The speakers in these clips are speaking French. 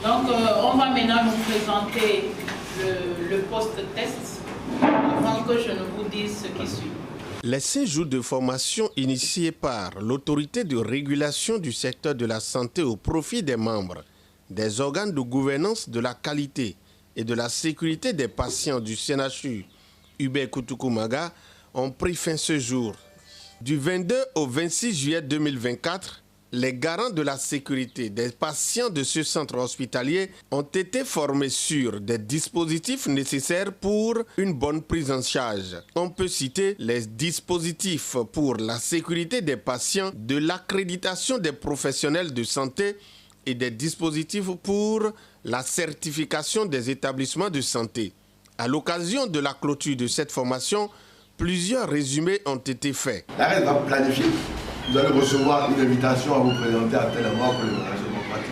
Donc, on va maintenant nous présenter le post-test avant que je ne vous dise ce qui suit. Les 5 jours de formation initiés par l'autorité de régulation du secteur de la santé au profit des membres des organes de gouvernance de la qualité et de la sécurité des patients du CNHU Hubert Koutoukou-Maga ont pris fin ce jour. Du 22 au 26 juillet 2024, les garants de la sécurité des patients de ce centre hospitalier ont été formés sur des dispositifs nécessaires pour une bonne prise en charge. On peut citer les dispositifs pour la sécurité des patients, de l'accréditation des professionnels de santé et des dispositifs pour la certification des établissements de santé. À l'occasion de la clôture de cette formation, plusieurs résumés ont été faits. La RS va planifier. Vous allez recevoir une invitation à vous présenter à tel endroit pour le management pratique.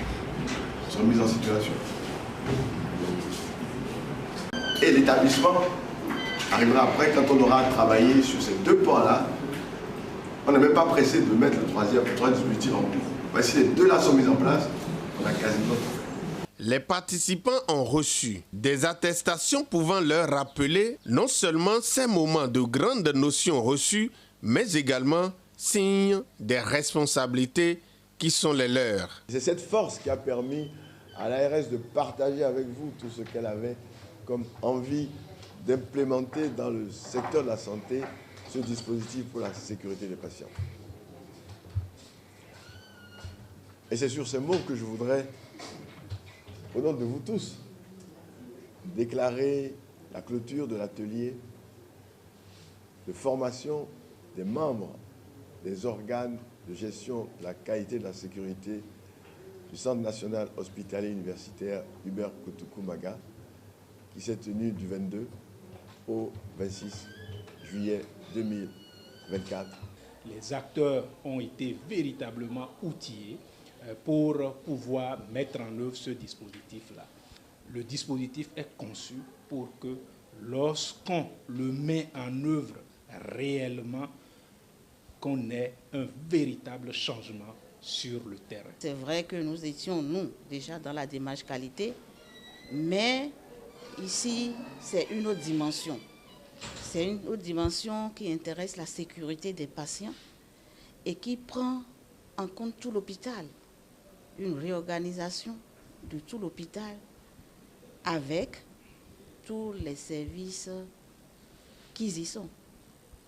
Sur mise en situation. Et l'établissement arrivera après quand on aura travaillé sur ces 2 points-là. On n'est même pas pressé de mettre le troisième dispositif en cours. Voici les 2 là sont mis en place, on a quasiment tout fait. Les participants ont reçu des attestations pouvant leur rappeler non seulement ces moments de grandes notions reçues, mais également signe des responsabilités qui sont les leurs. C'est cette force qui a permis à l'ARS de partager avec vous tout ce qu'elle avait comme envie d'implémenter dans le secteur de la santé ce dispositif pour la sécurité des patients. Et c'est sur ces mots que je voudrais, au nom de vous tous, déclarer la clôture de l'atelier de formation des membres des organes de gestion de la qualité et de la sécurité du Centre national hospitalier universitaire Hubert Koutoukou-Maga, qui s'est tenu du 22 au 26 juillet 2024. Les acteurs ont été véritablement outillés pour pouvoir mettre en œuvre ce dispositif-là. Le dispositif est conçu pour que lorsqu'on le met en œuvre réellement, qu'on ait un véritable changement sur le terrain. C'est vrai que nous étions, nous, déjà dans la démarche qualité, mais ici, c'est une autre dimension. C'est une autre dimension qui intéresse la sécurité des patients et qui prend en compte tout l'hôpital. Une réorganisation de tout l'hôpital avec tous les services qui y sont.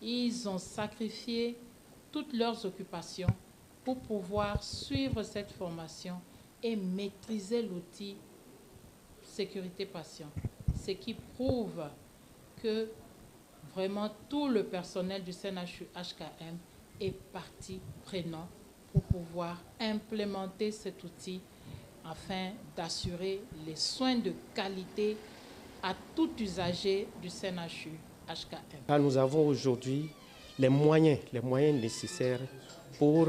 Ils ont sacrifié toutes leurs occupations pour pouvoir suivre cette formation et maîtriser l'outil sécurité patient. Ce qui prouve que vraiment tout le personnel du CNHU HKM est partie prenante pour pouvoir implémenter cet outil afin d'assurer les soins de qualité à tout usager du CNHU HKM. Nous avons aujourd'hui les moyens nécessaires pour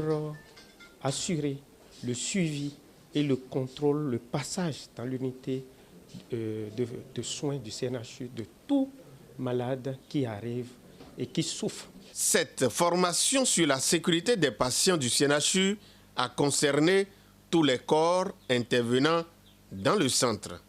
assurer le suivi et le contrôle, le passage dans l'unité de soins du CNHU de tout malade qui arrive et qui souffre. Cette formation sur la sécurité des patients du CNHU a concerné tous les corps intervenant dans le centre.